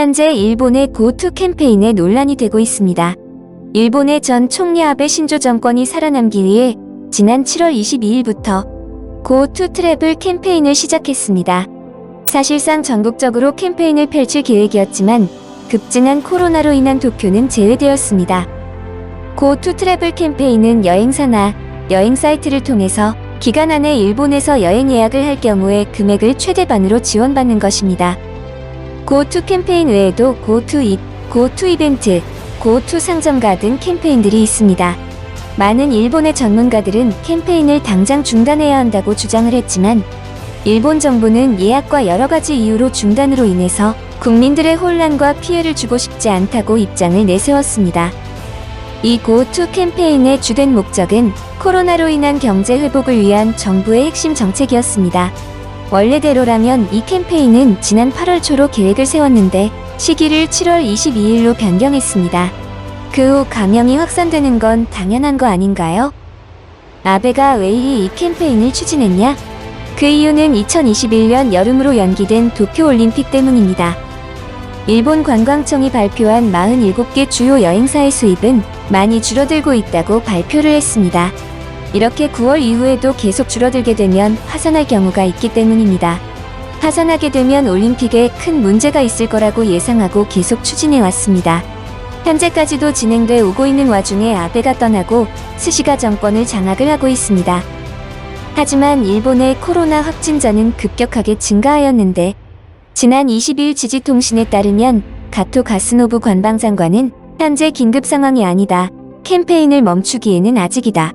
현재 일본의 고투 캠페인에 논란이 되고 있습니다. 일본의 전 총리 아베 신조 정권이 살아남기 위해 지난 7월 22일부터 고투 트래블 캠페인을 시작했습니다. 사실상 전국적으로 캠페인을 펼칠 계획이었지만 급증한 코로나로 인한 도쿄는 제외되었습니다. 고투 트래블 캠페인은 여행사나 여행 사이트를 통해서 기간 안에 일본에서 여행 예약을 할 경우에 금액을 최대 반으로 지원받는 것입니다. 고투 캠페인 외에도 고투 잇, 고투 이벤트, 고투 상점가 등 캠페인들이 있습니다. 많은 일본의 전문가들은 캠페인을 당장 중단해야 한다고 주장을 했지만 일본 정부는 예약과 여러 가지 이유로 중단으로 인해서 국민들의 혼란과 피해를 주고 싶지 않다고 입장을 내세웠습니다. 이 고투 캠페인의 주된 목적은 코로나로 인한 경제 회복을 위한 정부의 핵심 정책이었습니다. 원래대로라면 이 캠페인은 지난 8월 초로 계획을 세웠는데 시기를 7월 22일로 변경했습니다. 그 후 감염이 확산되는 건 당연한 거 아닌가요? 아베가 왜 이 캠페인을 추진했냐? 그 이유는 2021년 여름으로 연기된 도쿄올림픽 때문입니다. 일본 관광청이 발표한 47개 주요 여행사의 수입은 많이 줄어들고 있다고 발표를 했습니다. 이렇게 9월 이후에도 계속 줄어들게 되면 파산할 경우가 있기 때문입니다. 파산하게 되면 올림픽에 큰 문제가 있을 거라고 예상하고 계속 추진해 왔습니다. 현재까지도 진행돼 오고 있는 와중에 아베가 떠나고 스시가 정권을 장악을 하고 있습니다. 하지만 일본의 코로나 확진자는 급격하게 증가하였는데 지난 20일 지지통신에 따르면 가토 가스노부 관방장관은 현재 긴급 상황이 아니다. 캠페인을 멈추기에는 아직이다.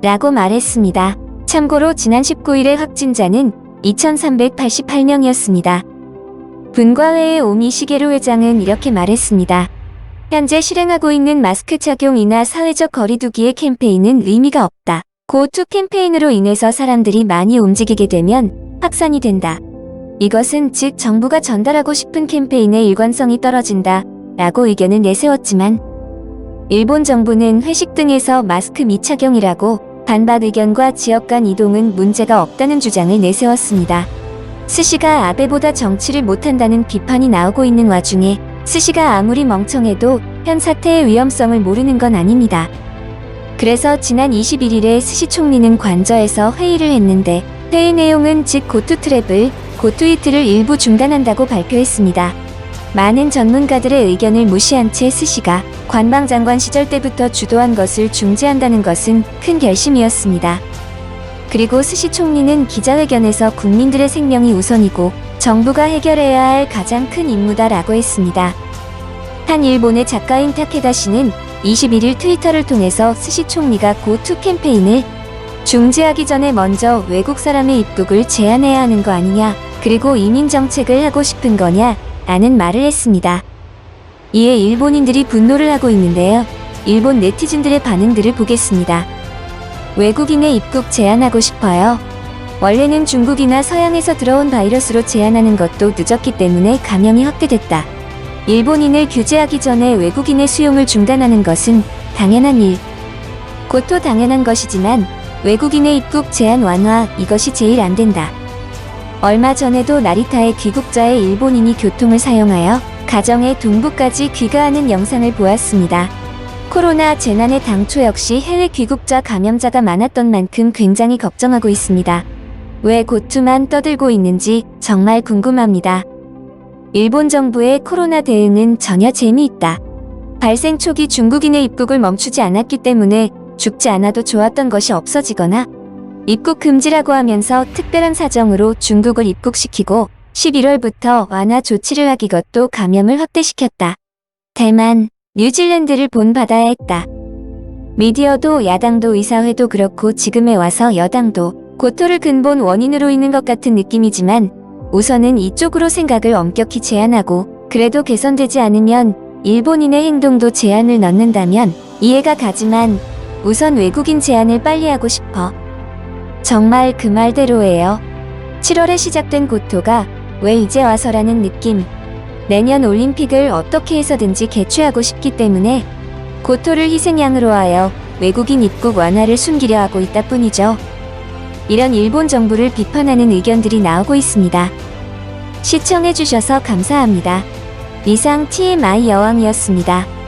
라고 말했습니다. 참고로 지난 19일의 확진자는 2388명이었습니다. 분과회의 오미 시게루 회장은 이렇게 말했습니다. 현재 실행하고 있는 마스크 착용이나 사회적 거리두기의 캠페인은 의미가 없다. 고투 캠페인으로 인해서 사람들이 많이 움직이게 되면 확산이 된다. 이것은 즉 정부가 전달하고 싶은 캠페인의 일관성이 떨어진다 라고 의견을 내세웠지만 일본 정부는 회식 등에서 마스크 미착용이라고 반박 의견과 지역 간 이동은 문제가 없다는 주장을 내세웠습니다. 스시가 아베보다 정치를 못한다는 비판이 나오고 있는 와중에 스시가 아무리 멍청해도 현 사태의 위험성을 모르는 건 아닙니다. 그래서 지난 21일에 스시 총리는 관저에서 회의를 했는데 회의 내용은 즉 고투 트래블, 고투 이트를 일부 중단한다고 발표했습니다. 많은 전문가들의 의견을 무시한 채 스시가 관방장관 시절 때부터 주도한 것을 중지한다는 것은 큰 결심이었습니다. 그리고 스시 총리는 기자회견에서 국민들의 생명이 우선이고 정부가 해결해야 할 가장 큰 임무다라고 했습니다. 한 일본의 작가인 타케다 씨는 21일 트위터를 통해서 스시 총리가 고투 캠페인을 중지하기 전에 먼저 외국 사람의 입국을 제한해야 하는 거 아니냐, 그리고 이민 정책을 하고 싶은 거냐 라는 말을 했습니다. 이에 일본인들이 분노를 하고 있는데요. 일본 네티즌들의 반응들을 보겠습니다. 외국인의 입국 제한하고 싶어요. 원래는 중국이나 서양에서 들어온 바이러스로 제한하는 것도 늦었기 때문에 감염이 확대됐다. 일본인을 규제하기 전에 외국인의 수용을 중단하는 것은 당연한 일. 곧도 당연한 것이지만 외국인의 입국 제한 완화, 이것이 제일 안 된다. 얼마 전에도 나리타의 귀국자의 일본인이 교통을 사용하여 가정의 동부까지 귀가하는 영상을 보았습니다. 코로나 재난의 당초 역시 해외 귀국자 감염자가 많았던 만큼 굉장히 걱정하고 있습니다. 왜 고투만 떠들고 있는지 정말 궁금합니다. 일본 정부의 코로나 대응은 전혀 재미있다. 발생 초기 중국인의 입국을 멈추지 않았기 때문에 죽지 않아도 좋았던 것이 없어지거나 입국 금지라고 하면서 특별한 사정으로 중국을 입국시키고 11월부터 완화 조치를 하기 것도 감염을 확대시켰다. 대만, 뉴질랜드를 본받아야 했다. 미디어도 야당도 의사회도 그렇고 지금에 와서 여당도 고토를 근본 원인으로 있는 것 같은 느낌이지만 우선은 이쪽으로 생각을 엄격히 제한하고 그래도 개선되지 않으면 일본인의 행동도 제한을 넣는다면 이해가 가지만 우선 외국인 제한을 빨리 하고 싶어. 정말 그 말대로예요. 7월에 시작된 고토가 왜 이제 와서라는 느낌. 내년 올림픽을 어떻게 해서든지 개최하고 싶기 때문에 고토를 희생양으로 하여 외국인 입국 완화를 숨기려 하고 있다 뿐이죠. 이런 일본 정부를 비판하는 의견들이 나오고 있습니다. 시청해주셔서 감사합니다. 이상 TMI 여왕이었습니다.